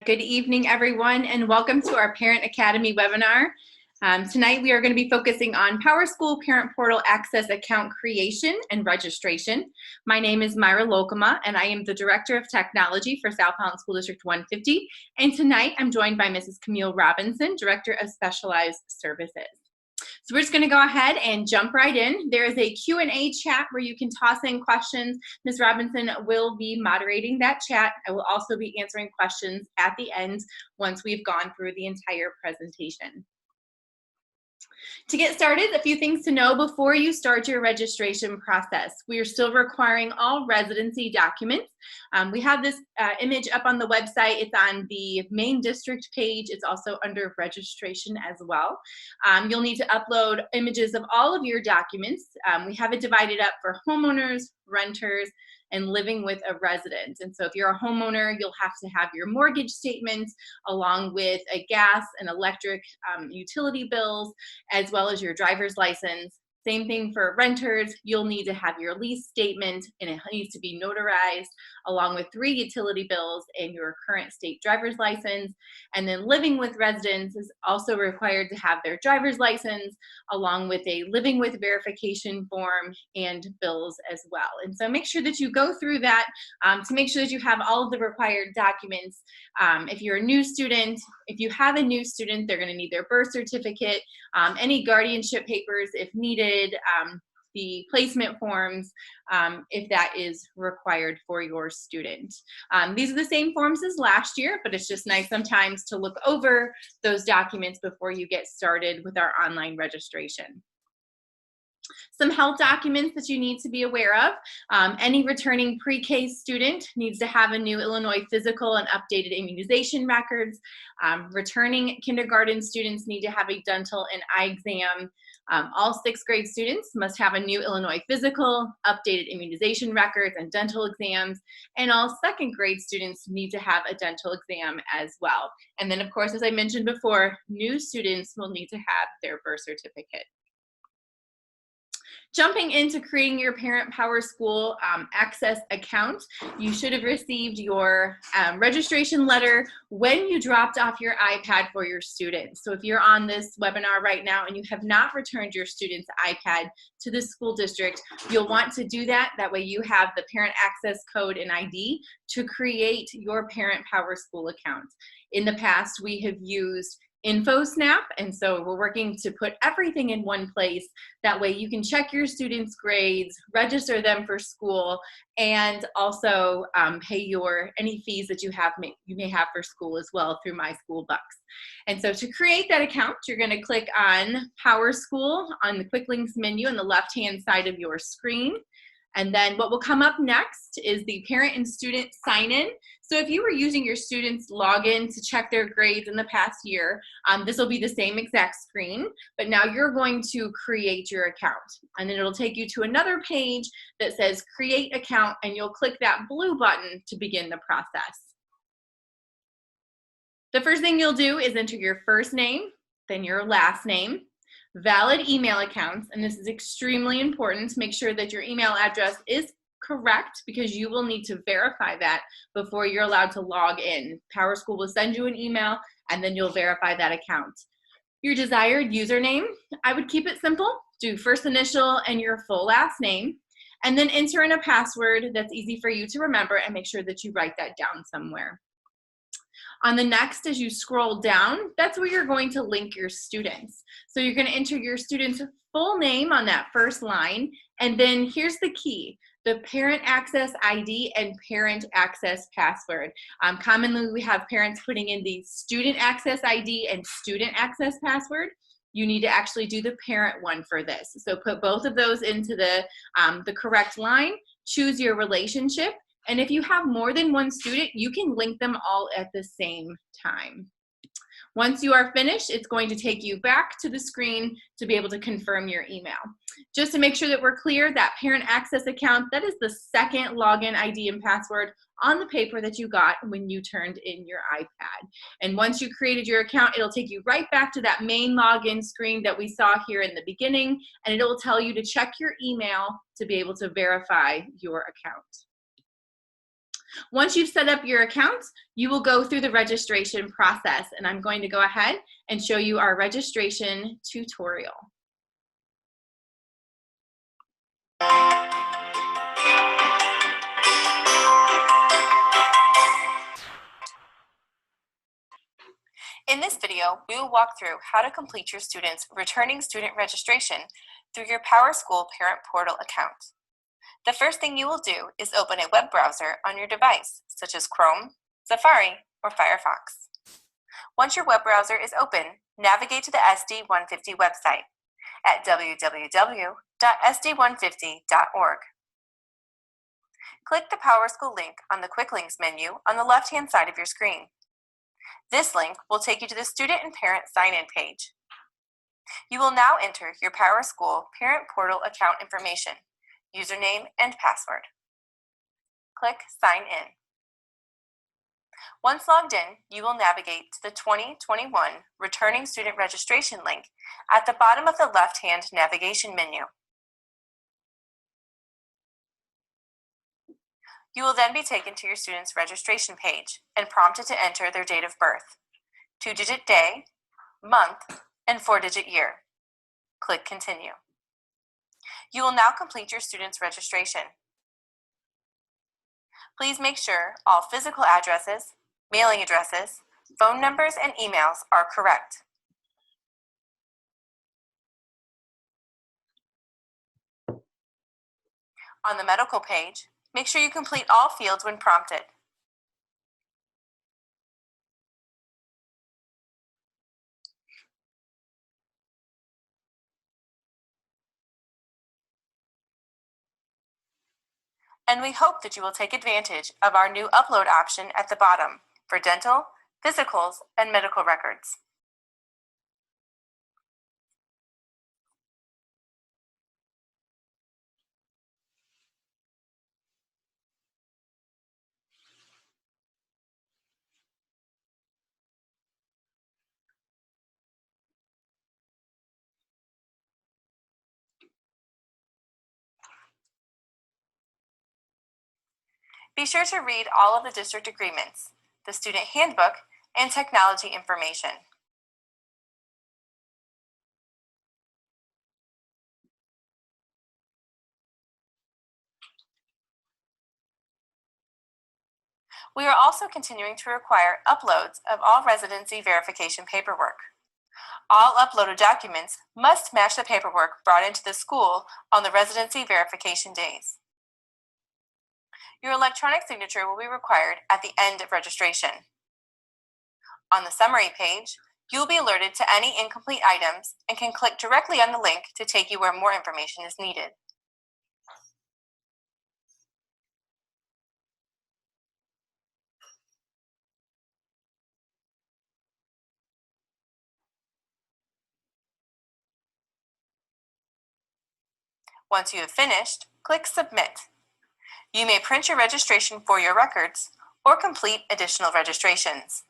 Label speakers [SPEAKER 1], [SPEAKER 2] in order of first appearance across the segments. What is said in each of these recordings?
[SPEAKER 1] Good evening, everyone, and welcome to our Parent Academy webinar. Tonight, we are going to be focusing on PowerSchool Parent Portal Access Account Creation and Registration. My name is Myra Lokema, and I am the Director of Technology for South Holland School District 150. And tonight, I'm joined by Mrs. Camille Robinson, Director of Specialized Services. So we're just going to go ahead and jump right in. There is a Q&A chat where you can toss in questions. Ms. Robinson will be moderating that chat. I will also be answering questions at the end once we've gone through the entire presentation. To get started, a few things to know before you start your registration process. We are still requiring all residency documents. We have this image up on the website. It's on the main district page. It's also under registration as well. You'll need to upload images of all of your documents. We have it divided up for homeowners, renters, and living with a resident. And so if you're a homeowner, you'll have to have your mortgage statement along with a gas and electric utility bills, as well as your driver's license. Same thing for renters. You'll need to have your lease statement, and it needs to be notarized along with 3 utility bills and your current state driver's license. And then living with residents is also required to have their driver's license along with a living with verification form and bills as well. And so make sure that you go through that to make sure that you have all of the required documents. If you're a new student, if you have a new student, they're going to need their birth certificate, any guardianship papers if needed, the placement forms if that is required for your student. These are the same forms as last year, but it's just nice sometimes to look over those documents before you get started with our online registration. Some health documents that you need to be aware of. Any returning pre-K student needs to have a new Illinois physical and updated immunization records. Returning kindergarten students need to have a dental and eye exam. All 6th grade students must have a new Illinois physical, updated immunization records, and dental exams. And all 2nd grade students need to have a dental exam as well. And then, of course, as I mentioned before, new students will need to have their birth certificate. Jumping into creating your Parent PowerSchool Access account, you should have received your registration letter when you dropped off your iPad for your students. So if you're on this webinar right now and you have not returned your student's iPad to the school district, you'll want to do that. That way you have the parent access code and ID to create your Parent PowerSchool account. In the past, we have used InfoSnap, and so we're working to put everything in one place. That way you can check your students' grades, register them for school, and also pay any fees that you may have for school as well through My School Bucks. And so to create that account, you're going to click on PowerSchool on the Quick Links menu on the left-hand side of your screen. And then what will come up next is the parent and student sign-in. So if you were using your student's login to check their grades in the past year, this will be the same exact screen, but now you're going to create your account. And then it'll take you to another page that says create account, and you'll click that blue button to begin the process. The first thing you'll do is enter your first name, then your last name, valid email accounts, and this is extremely important to make sure that your email address is correct because you will need to verify that before you're allowed to log in. PowerSchool will send you an email and then you'll verify that account. Your desired username, I would keep it simple. Do first initial and your full last name, and then enter in a password that's easy for you to remember, and make sure that you write that down somewhere. On the next, as you scroll down, that's where you're going to link your students. So you're going to enter your student's full name on that first line, and then here's the key: the parent access ID and parent access password. Commonly, we have parents putting in the student access ID and student access password. You need to actually do the parent one for this. So put both of those into the correct line, choose your relationship, and if you have more than one student, you can link them all at the same time. Once you are finished, it's going to take you back to the screen to be able to confirm your email. Just to make sure that we're clear, that parent access account, that is the second login ID and password on the paper that you got when you turned in your iPad. And once you created your account, it'll take you right back to that main login screen that we saw here in the beginning, and it'll tell you to check your email to be able to verify your account. Once you've set up your account, you will go through the registration process, and I'm going to go ahead and show you our registration tutorial. In this video, we will walk through how to complete your students' returning student registration through your PowerSchool Parent Portal account. The first thing you will do is open a web browser on your device, such as Chrome, Safari, or Firefox. Once your web browser is open, navigate to the SD150 website at www.sd150.org. Click the PowerSchool link on the Quick Links menu on the left-hand side of your screen. This link will take you to the student and parent sign-in page. You will now enter your PowerSchool Parent Portal account information, username, and password. Click Sign In. Once logged in, you will navigate to the 2021 Returning Student Registration link at the bottom of the left-hand navigation menu. You will then be taken to your student's registration page and prompted to enter their date of birth, 2-digit day, month, and 4-digit year. Click Continue. You will now complete your student's registration. Please make sure all physical addresses, mailing addresses, phone numbers, and emails are correct. On the medical page, make sure you complete all fields when prompted. And we hope that you will take advantage of our new upload option at the bottom for dental, physicals, and medical records. Be sure to read all of the district agreements, the student handbook, and technology information. We are also continuing to require uploads of all residency verification paperwork. All uploaded documents must match the paperwork brought into the school on the residency verification days. Your electronic signature will be required at the end of registration. On the summary page, you will be alerted to any incomplete items and can click directly on the link to take you where more information is needed. Once you have finished, click Submit. You may print your registration for your records or complete additional registrations.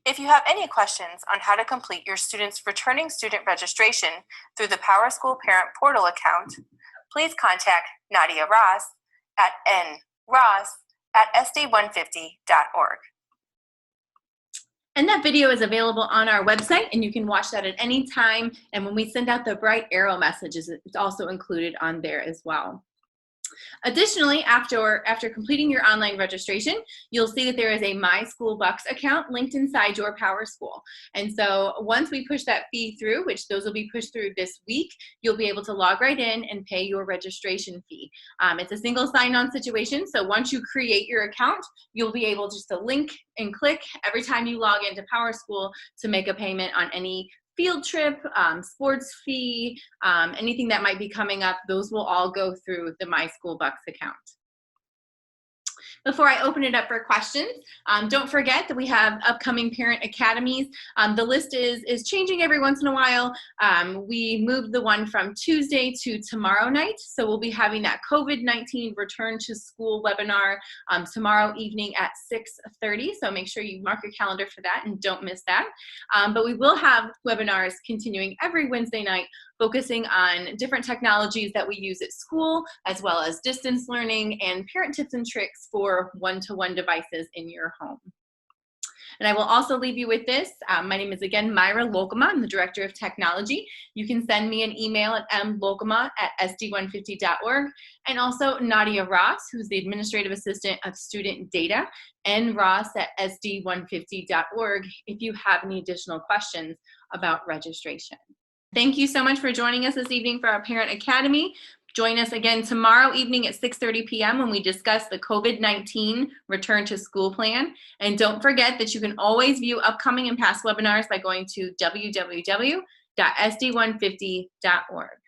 [SPEAKER 1] If you have any questions on how to complete your student's returning student registration through the PowerSchool Parent Portal account, please contact Nadia Ross at nross@sd150.org. And that video is available on our website, and you can watch that at any time. And when we send out the bright arrow messages, it's also included on there as well. Additionally, after completing your online registration, you'll see that there is a My School Bucks account linked inside your PowerSchool. And so once we push that fee through, which those will be pushed through this week, you'll be able to log right in and pay your registration fee. It's a single sign-on situation, so once you create your account, you'll be able just to link and click every time you log into PowerSchool to make a payment on any field trip, sports fee, anything that might be coming up. Those will all go through the My School Bucks account. Before I open it up for questions, don't forget that we have upcoming parent academies. The list is changing every once in a while. We moved the one from Tuesday to tomorrow night, so we'll be having that COVID-19 return to school webinar tomorrow evening at 6:30, so make sure you mark your calendar for that and don't miss that. But we will have webinars continuing every Wednesday night focusing on different technologies that we use at school, as well as distance learning and parent tips and tricks for one-to-one devices in your home. And I will also leave you with this. My name is, again, Myra Lokema. I'm the Director of Technology. You can send me an email at mlokema@sd150.org. And also Nadia Ross, who's the Administrative Assistant of Student Data, and ross@sd150.org if you have any additional questions about registration. Thank you so much for joining us this evening for our Parent Academy. Join us again tomorrow evening at 6:30 p.m. when we discuss the COVID-19 return to school plan. And don't forget that you can always view upcoming and past webinars by going to www.sd150.org.